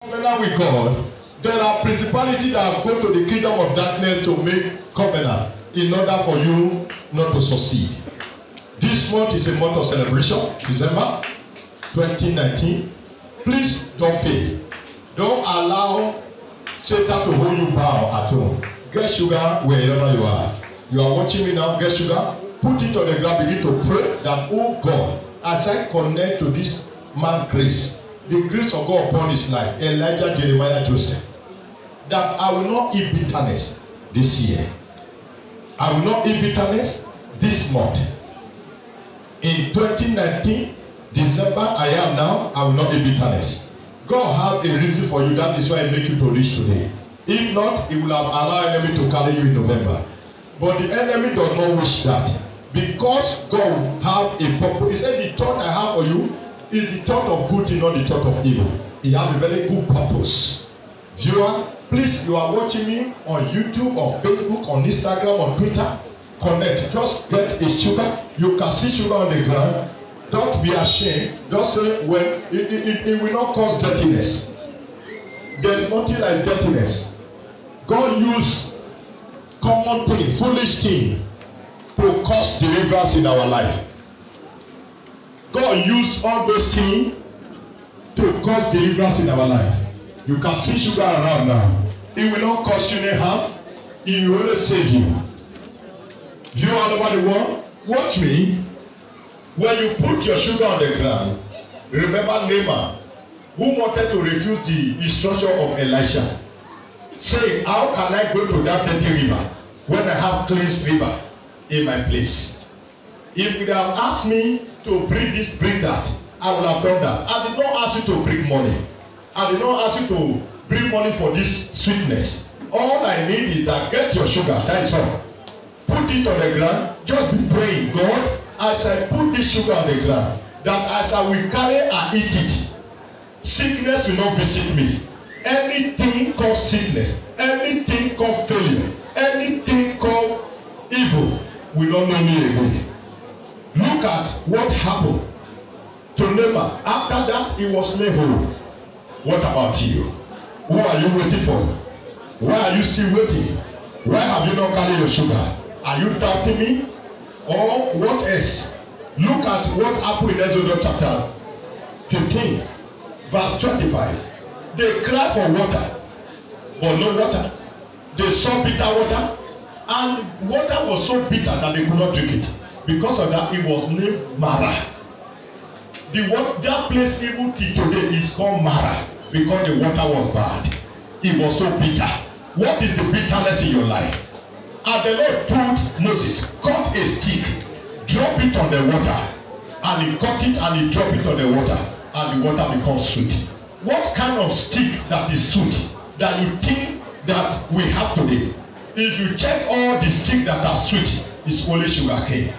Covenant with God, there are principalities that have gone to the kingdom of darkness to make covenant in order for you not to succeed. This month is a month of celebration, December 2019. Please don't fail. Don't allow Satan to hold you bound at home. Get sugar wherever you are. You are watching me now, get sugar. Put it on the ground, begin to pray that, oh God, as I connect to this man's grace, the grace of God upon his life, Elijah, Jeremiah, Joseph, that I will not eat bitterness this year. I will not eat bitterness this month. In 2019, December, I am now, I will not eat bitterness. God have a reason for you. That is why I make you to reach today. If not, he will have allowed enemy to carry you in November. But the enemy does not wish that. Because God have a purpose. He said the thought I have for you is the thought of good thing, not the thought of evil. He has a very good purpose. Viewer, please, you are watching me on YouTube, on Facebook, on Instagram, on Twitter. Connect. Just get a sugar. You can see sugar on the ground. Don't be ashamed. Just say, well, it will not cause dirtiness. There is nothing like dirtiness. God used common thing, foolish thing, to cause deliverance in our life. God used all those things to cause deliverance in our life. You can see sugar around now. It will not cause you any harm. It will only save you. You all over the world, watch me. When you put your sugar on the ground, remember Naaman, who wanted to refuse the instruction of Elisha, saying, how can I go to that dirty river when I have clean river in my place? If you have asked me to bring this, bring that, I would have done that. I did not ask you to bring money. I did not ask you to bring money for this sweetness. All I need is that get your sugar, that is all. Put it on the ground, just be praying, God, as I put this sugar on the ground, that as I will carry and eat it, sickness will not visit me. Anything called sickness, anything called failure, anything called evil will not know me again. Look at what happened to Naaman. After that, he was made whole. What about you? Who are you waiting for? Why are you still waiting? Why have you not carried your sugar? Are you doubting me? Or what else? Look at what happened in Exodus chapter 15, verse 25. They cried for water, but no water. They saw bitter water, and water was so bitter that they could not drink it. Because of that, it was named Mara. That place even till today is called Mara, because the water was bad. It was so bitter. What is the bitterness in your life? And the Lord told Moses, cut a stick, drop it on the water, and he cut it and he dropped it on the water, and the water becomes sweet. What kind of stick that is sweet that you think that we have today? If you check all the sticks that are sweet, it's only sugarcane.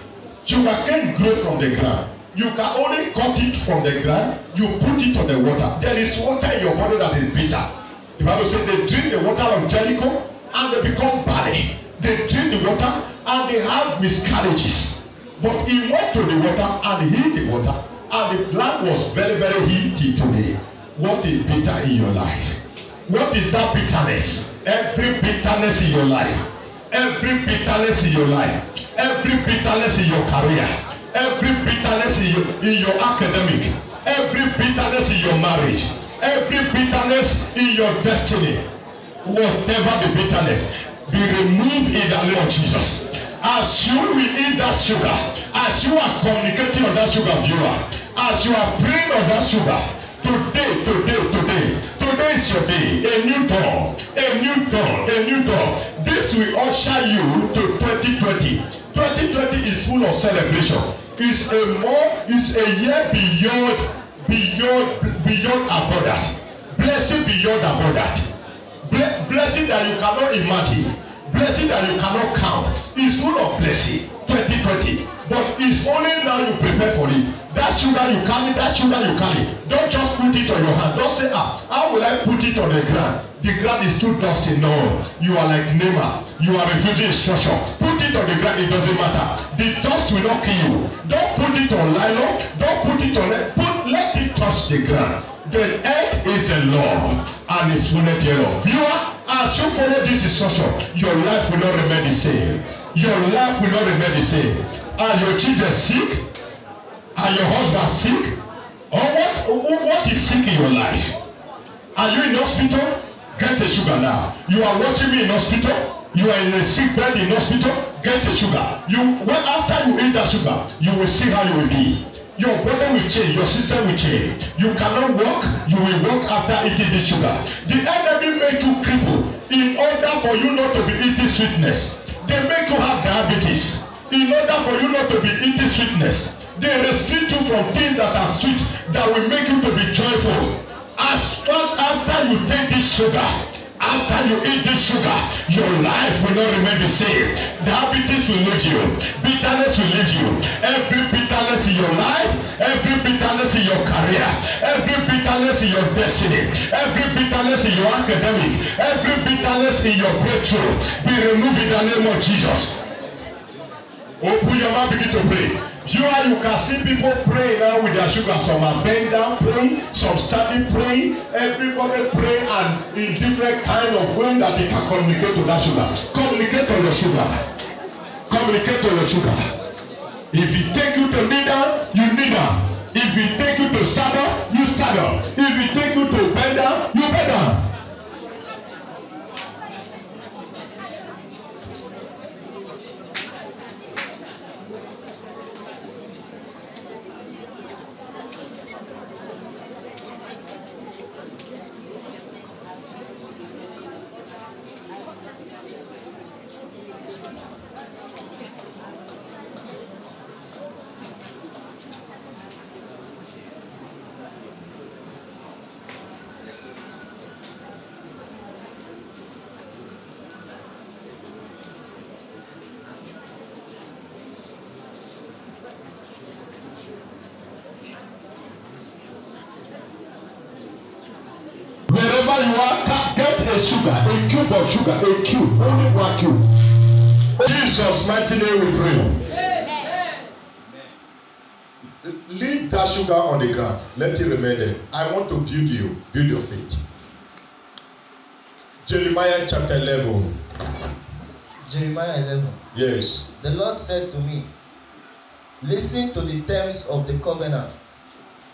Sugarcane grows from the ground. You can only cut it from the ground, you put it on the water. There is water in your body that is bitter. The Bible says they drink the water of Jericho and they become barren. They drink the water and they have miscarriages. But he went to the water and healed the water, and the land was very, very healthy today. What is bitter in your life? What is that bitterness? Every bitterness in your life. Every bitterness in your life. Every bitterness in your career. Every bitterness in your academic. Every bitterness in your marriage. Every bitterness in your destiny. Whatever the bitterness, be removed in the name of Jesus. As you will eat that sugar, as you are communicating on that sugar, viewer, as you are praying on that sugar, today is your day. A new dawn, a new dawn, a new dawn. This will usher you to 2020. 2020 is full of celebration. It's a year beyond abundance. Blessing beyond abundance. Blessing that you cannot imagine. Blessing that you cannot count. Is full of blessing. 2020. But it's only now you prepare for it. That sugar you carry, that sugar you carry. Don't just put it on your hand. Don't say, how will I put it on the ground? The ground is too dusty. No, you are like Neymar. You are refusing instruction. Put it on the ground, it doesn't matter. The dust will not kill you. Don't put it on nylon. Don't put it on it. Let it touch the ground. The earth is the Lord and His fullness thereof. Viewer, as you follow this instruction, your life will not remain the same. Your life will not remain the same. Are your children sick? Are your husband sick? Or what is sick in your life? Are you in hospital? Get a sugar now. You are watching me in hospital. You are in a sick bed in hospital. Get a sugar. After you eat that sugar, you will see how you will be. Your body will change, your system will change. You cannot walk, you will walk after eating this sugar. The enemy make you cripple in order for you not to be eating sweetness. They make you have diabetes in order for you not to be eating sweetness. They restrict you from things that are sweet that will make you to be joyful. As far after you take this sugar, after you eat this sugar, your life will not remain the same. Diabetes will leave you. Bitterness will leave you. Every bitterness in your life, every bitterness in your career, every bitterness in your destiny, every bitterness in your academic, every bitterness in your breakthrough, be removed in the name of Jesus. Open your mouth, begin to pray. You can see people praying now with their sugar. Some are bent down praying, some standing praying. Everybody pray and in different kind of way that they can communicate to that sugar. Communicate on your sugar. Communicate on your sugar. If it take you to kneel down, you kneel down. If it take you to stand up, you stand up. If it take you to bend down, you bend down. Wherever you are, get a sugar, a cube of sugar, a cube, only one cube. In Jesus' mighty name we pray. Leave that sugar on the ground. Let it remain there. I want to build your faith. Jeremiah chapter 11. Jeremiah 11. Yes. The Lord said to me, listen to the terms of the covenant.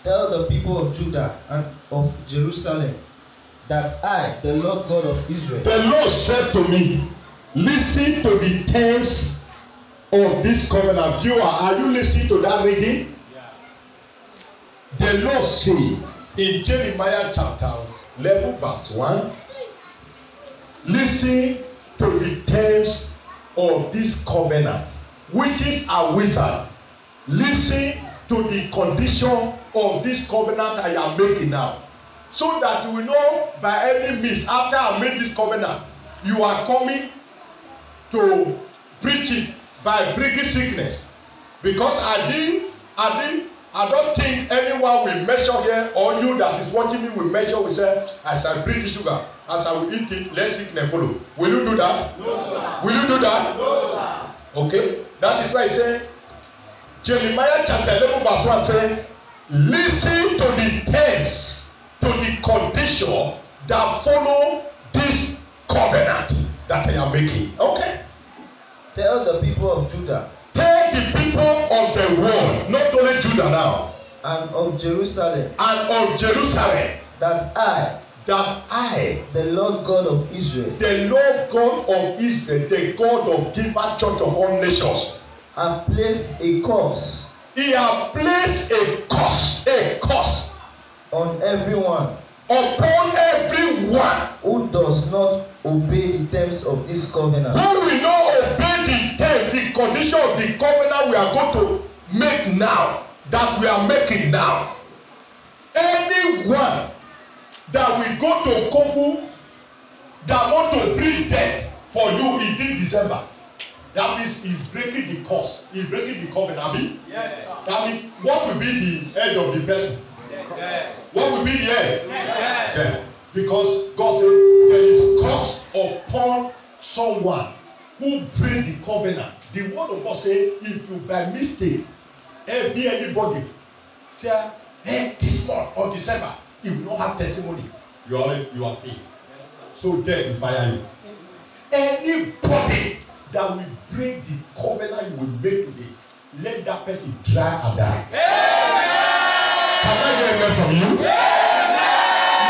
Tell the people of Judah and of Jerusalem that I, the Lord God of Israel. The Lord said to me, listen to the terms of this covenant. Viewer, are you listening to that reading? Yeah. The Lord said in Jeremiah chapter 11 verse 1, listen to the terms of this covenant, which is a wizard. Listen to the condition of this covenant I am making now. So that you will know by any means, after I made this covenant, you are coming to preach it by bringing sickness. Because I don't think anyone will measure here, or you that is watching me will measure, will say, as I bring the sugar, as I will eat it, let sickness follow. Will you do that? No, sir. Will you do that? No, sir. Okay. That is why I say, Jeremiah chapter 11 verse 1 say, listen to the terms, to the condition that follow this covenant that I am making. Okay? Tell the people of Judah. Tell the people of the world, not only Judah now, and of Jerusalem. And of Jerusalem. That I, the Lord God of Israel, the Lord God of Israel, the God of giver church of all nations, have placed a curse. He has placed a curse on everyone, upon everyone who does not obey the terms of this covenant. Who will not obey the terms, the condition of the covenant we are going to make now, that we are making now. Anyone that will go to Kofu that want to bring death for you in this December, That means he's breaking the curse. He's breaking the covenant. Abi? Yes. That means what will be the head of the person? Yes. What will be the head? Yes. Yeah. Because God said there is curse upon someone who breaks the covenant. The word of God says if you by mistake be anybody say this month or December you will not have testimony, you are failed. Yes, so death will fire you. Anybody that will break the covenant you will make today, let that person dry and die. Amen. Can I hear amen from you? Amen.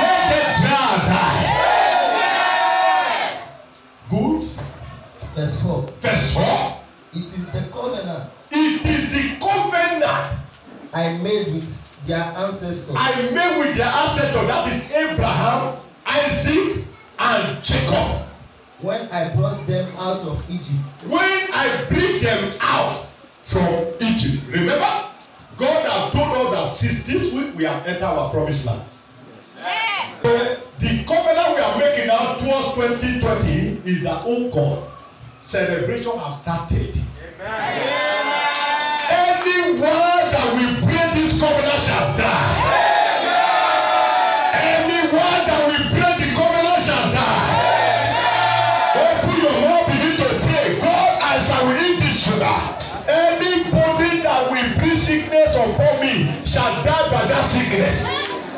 Let them dry and die. Amen. Good. Verse 4. Verse 4. It is the covenant It is the covenant I made with their ancestors. I made with their ancestors, that is Abraham, Isaac, and Jacob. When I brought them out of Egypt. When I bring them out from Egypt. Remember, God has told us that since this week we have entered our promised land. Yes. The covenant we are making now towards 2020 is that, oh God, celebration has started. Amen. Anyone that will break this covenant shall die. Amen. Anyone that will break the covenant shall die. Amen. Open your mouth, begin to pray. God, as I will eat this sugar, anybody that will bring sickness upon me shall die by that sickness.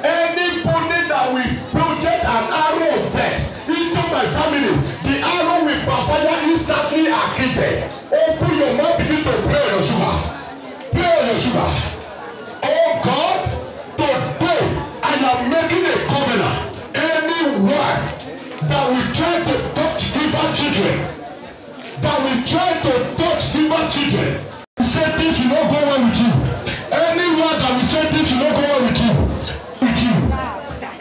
Anybody that will project an arrow of death into my family, the arrow will backfire instantly and kill them. Open your mouth, begin to pray on your sugar. Pray on your sugar. Oh God, today I am making a covenant. Anyone that will try to touch evil children, that will try to touch evil children, say this will not go well with you. Anyone that will say this will not go well with you.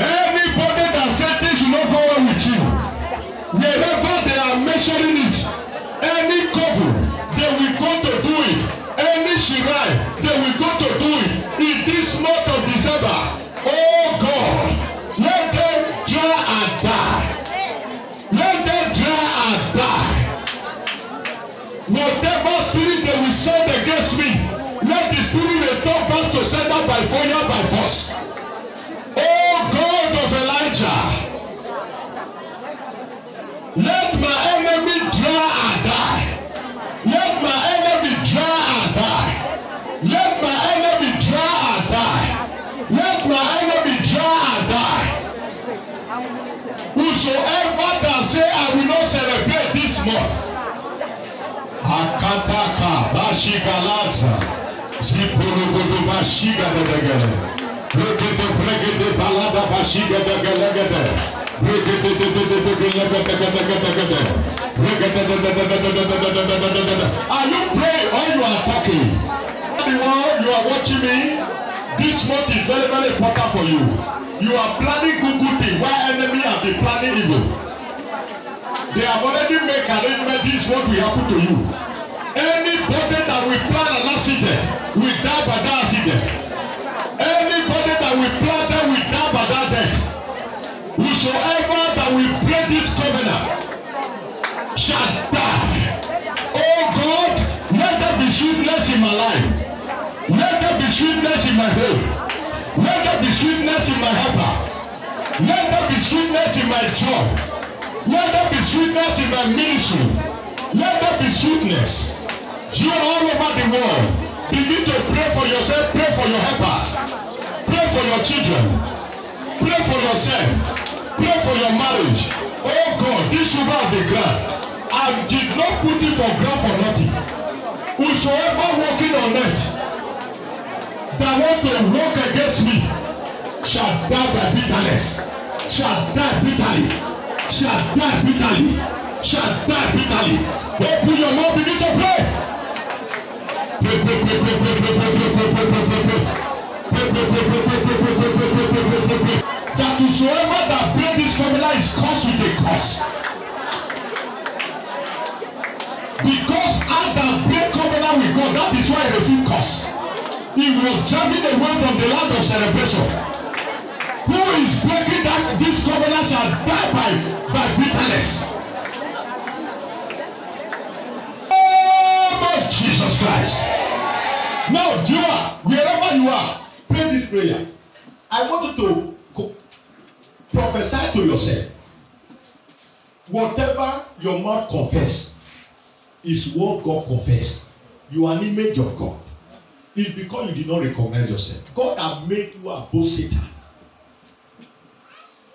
Anybody that said this will not go well with you, wherever they are measuring it, any cover, they will go to do it. Any shrine, they will go to do it. In this month of December, oh God, let them dry and die. Let them dry and die. Whatever spirit they will send against me, let the spirit return back to sender by fire, by force. Oh God of Elijah, let my enemy dry and die. Let my enemy dry and die. Let my enemy dry and die. Let my enemy dry and die. Whosoever that say I will not celebrate this month, Akataka Bashikalaza Zipulugudu Bashiga Degele. Regede balada bashiga degelegede. Are you praying or you are talking? Anyone you are watching me, this month is very, very important for you. You are planning good things while enemy have been planning evil. They have already made arrangement. This is what will happen to you. Anybody that will plan an accident will die by that accident. Anybody that will plan them will die by that death. Whosoever that will break this covenant shall die. Oh God, let there be sweetness in my life. Let there be sweetness in my home. Let there be sweetness in my helper. Let there be sweetness in my job. Let there be sweetness in my ministry. Let there be sweetness. You are all over the world. Begin to pray for yourself, pray for your helpers, pray for your children, pray for yourself, pray for your marriage. Oh God, this sugar of the ground, I did not put it for ground for nothing. Whosoever walking on it that want to walk against me shall die by bitterness, shall die bitterly, shall die bitterly, shall die bitterly. Open your mouth, begin to pray. That whosoever that break this formula is cursed with a curse. Because Adam break covenant with God, that is why he received curse. He was driven away from the land of celebration. Who is breaking that this covenant shall die by bitterness. Now, viewer, wherever you are, pray this prayer. I want you to prophesy to yourself. Whatever your mouth confess is what God confess. You are an image of God. It's because you did not recognize yourself. God has made you above Satan.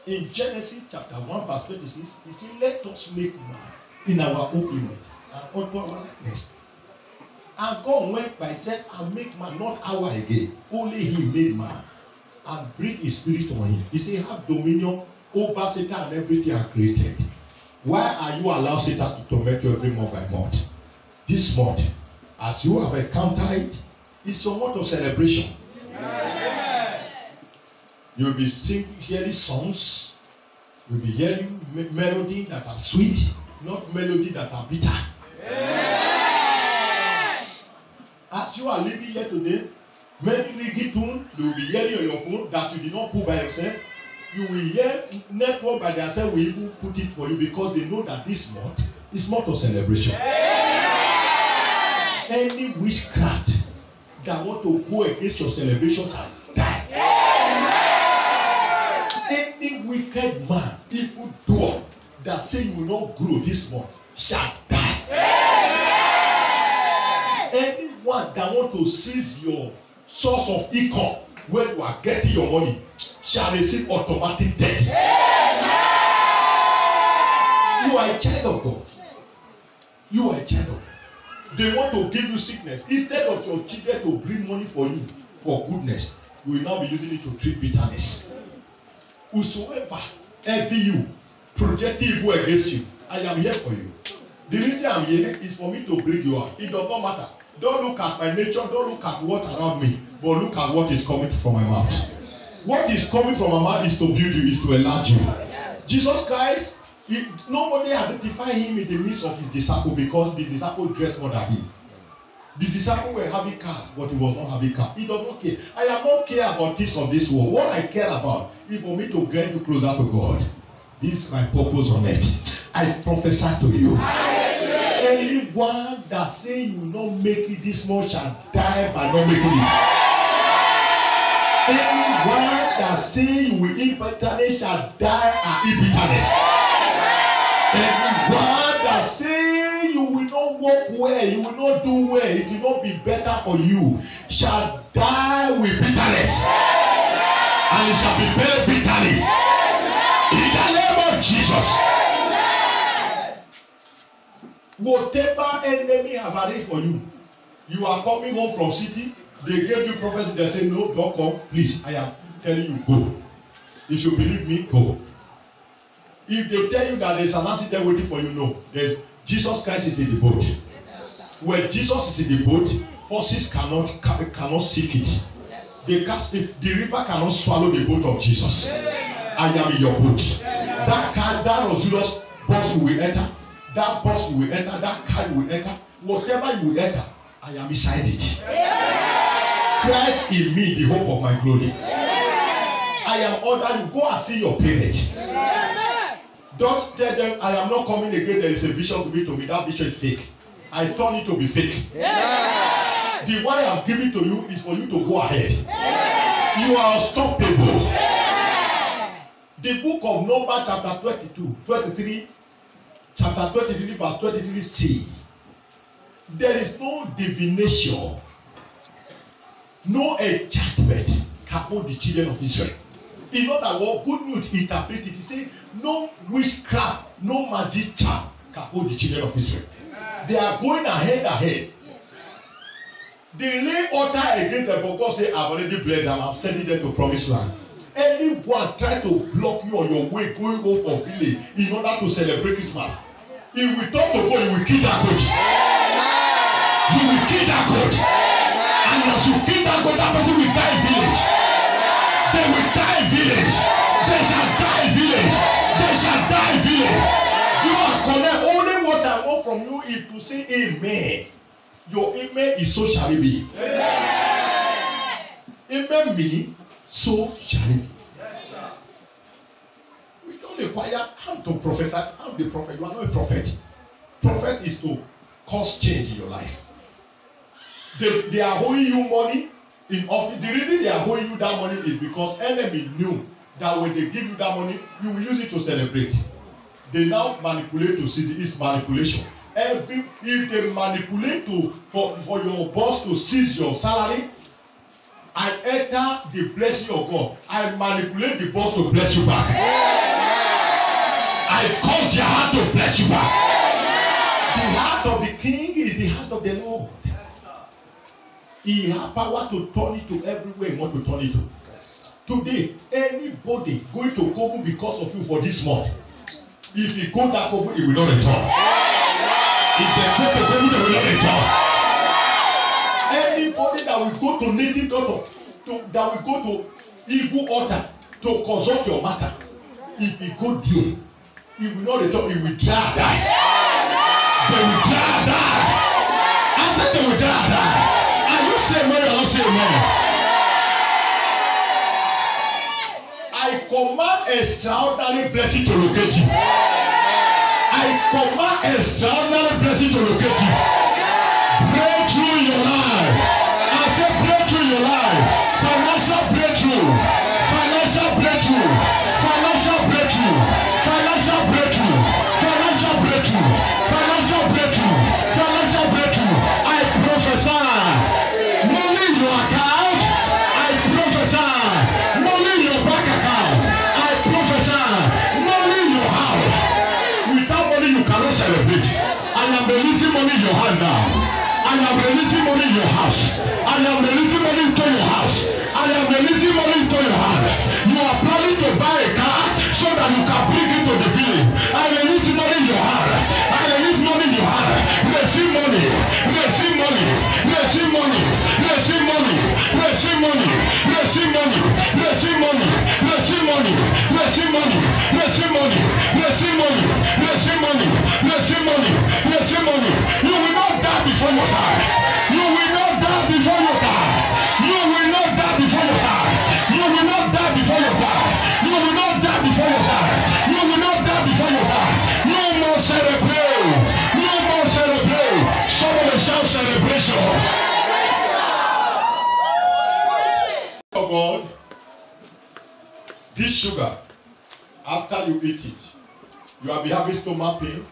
In Genesis chapter 1 verse 26, he said, let us make man in our own image and unto our likeness. And God went by said, and make man not our again. Only he made man and breathed his spirit on him. He said, have dominion over Satan and everything I created. Why are you allowing Satan to torment you every month by month? This month, as you have encountered it, it's your month of celebration. You will be hearing songs. You will be hearing melody that are sweet, not melody that are bitter. As you are living here today, many reggae tunes you will be hearing on your phone that you did not put by yourself. You will hear network by themselves will even put it for you because they know that this month is month of celebration. Any witchcraft that want to go against your celebration shall die. Any wicked man, evil doer that say you will not grow this month shall die. Anyone that want to seize your source of income when you are getting your money shall receive automatic death. You are a child of God. You are a child of God. They want to give you sickness. Instead of your children to bring money for you for goodness, you will now be using it to treat bitterness. Whosoever envy you, project evil against you, I am here for you. The reason I am here is for me to bring you out. It does not matter. Don't look at my nature, don't look at what around me, but look at what is coming from my mouth. What is coming from my mouth is to build you, is to enlarge you. Jesus Christ, nobody identified him in the midst of his disciples because the disciples dressed more than him. The disciples were having cars, but he was not having cars. He does not care. I am not care about things of this world. What I care about is for me to get you closer to God. This is my purpose on earth. I prophesy to you. Anyone that say you will not make it this much shall die by not making it. Anyone that say you will eat bitterness shall die and eat bitterness. Anyone that say you will not walk well, you will not do well, it will not be better for you, shall die with bitterness. And it shall be buried bitterly. In the name of Jesus. Whatever enemy have arranged for you, you are coming home from city, they gave you prophecy, they say, no, don't come, please, I am telling you, go. If you believe me, go. If they tell you that there is an accident waiting for you, no. Jesus Christ is in the boat. When Jesus is in the boat, forces cannot seek it. The river cannot swallow the boat of Jesus. I am in your boat. That Rosulus bus you will enter, that bus you will enter, that car you will enter, whatever you will enter, I am inside it. Christ in me, the hope of my glory. I am ordered you go and see your parents. Don't tell them I am not coming again. There is a vision to me. That vision is fake. I turn it to be fake. The one I am giving to you is for you to go ahead. You are unstoppable. The book of Numbers chapter 23 verse 23c. There is no divination, no enchantment can hold the children of Israel. In other words, good news interpreted. He said, no witchcraft, no magic charm can hold the children of Israel. They are going ahead. They lay altar against them, but God said, I've already blessed them. I'm sending them to promised land. Anyone try to block you on your way going home for village in order to celebrate Christmas, if we talk to God, you will kill that goat. You will kill that goat. And as you kill that goat, that person will die in village. They will die in village. They shall die in village. They shall die in village. You are correct. Only what I want from you is to say amen. Your amen is so shall it be. Amen means so shall it be. We don't require how to prophesy. I'm the prophet. You are not a prophet. Prophet is to cause change in your life. They are owing you money in office. The reason they are owing you that money is because enemy knew that when they give you that money, you will use it to celebrate. They now manipulate to seize it. It's manipulation. If they manipulate for your boss to seize your salary, I enter the blessing of God. I manipulate the boss to bless you back. I cause their heart to bless you back. The heart of the king is the heart of the Lord. He has power to turn it to everywhere he wants to turn it to. Today, anybody going to Kobo because of you for this month, if he go that Kobo, he will not return. If they go to Kobo, they will not return. Anybody that will go to native doctor, that will go to evil altar to consult your matter, if he go there, he will not return. He will die. They will die. I said they will die. Are you saying money or not saying money? I command extraordinary blessing to locate you. I command extraordinary blessing to locate you. Breakthrough in your life. I said breakthrough in your life. Financial breakthrough. Financial breakthrough. Financial breakthrough. Financial breakthrough. Financial breakthrough. Financial breakthrough. Financial breakthrough. I prophesy. Money in your account. I prophesy. Money in your bank account. I prophesy. Money in your house. Without money you cannot celebrate. I am releasing money in your hand now. I am releasing money in your house. I am releasing money into your house. I am releasing money into your hand. You are planning to buy a car so that you can bring it to the village. I release money in your hand. I release money in your hand. Receive money. Receive money. Receive money. Receive money. Receive money. Receive money. Receive money. Receive money. Receive money. Receive money. Receive money. Receive money. Receive money. Receive money. You will not die before you die. You will not die before you die. You will not die before you die. You will not die before you die. You will not die before you die. You will not die before you die. No more celebrate. No more celebrate. Somebody shout celebration. Oh God, this sugar, after you eat it, you will be having stomach pain.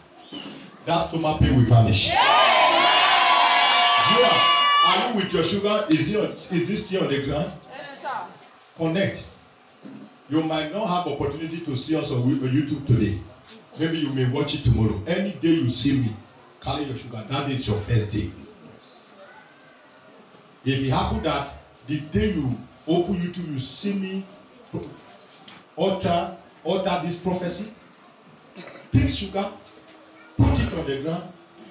That stomach pain will vanish. Are you with your sugar? Is this still on the ground? Yes, sir. Connect. You might not have opportunity to see us on YouTube today. Maybe you may watch it tomorrow. Any day you see me, carry your sugar. That is your first day. If it happen that the day you open YouTube, you see me utter this prophecy, pick sugar, put it on the ground,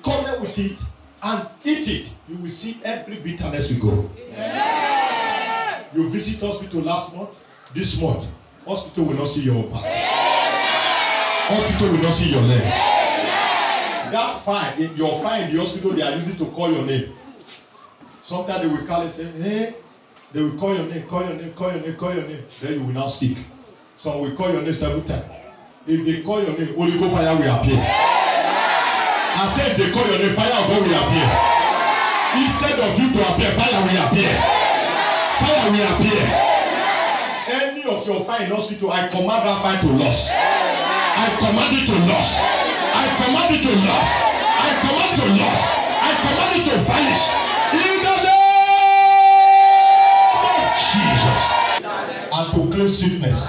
cover with it, and eat it. You will see every bitterness will go. Yeah. You visit hospital last month, this month, hospital will not see your back. Yeah. Hospital will not see your leg. Yeah. That fine, your fine in the hospital, they are using to call your name. Sometimes they will call it, say, hey, they will call your name, call your name, call your name, call your name. Then you will now sick. Some will call your name several times. If they call your name, Holy Ghost fire will appear. I said they call your name, fire of God will appear. Instead of you to appear, fire will appear. Fire will appear. Any of your fire in hospital, I command that fire to loss. I command it to loss. I command it to loss. I command to loss. I command it to vanish. In the name of Jesus. And to claim sickness.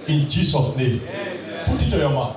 In Jesus' name. Put it to your mouth.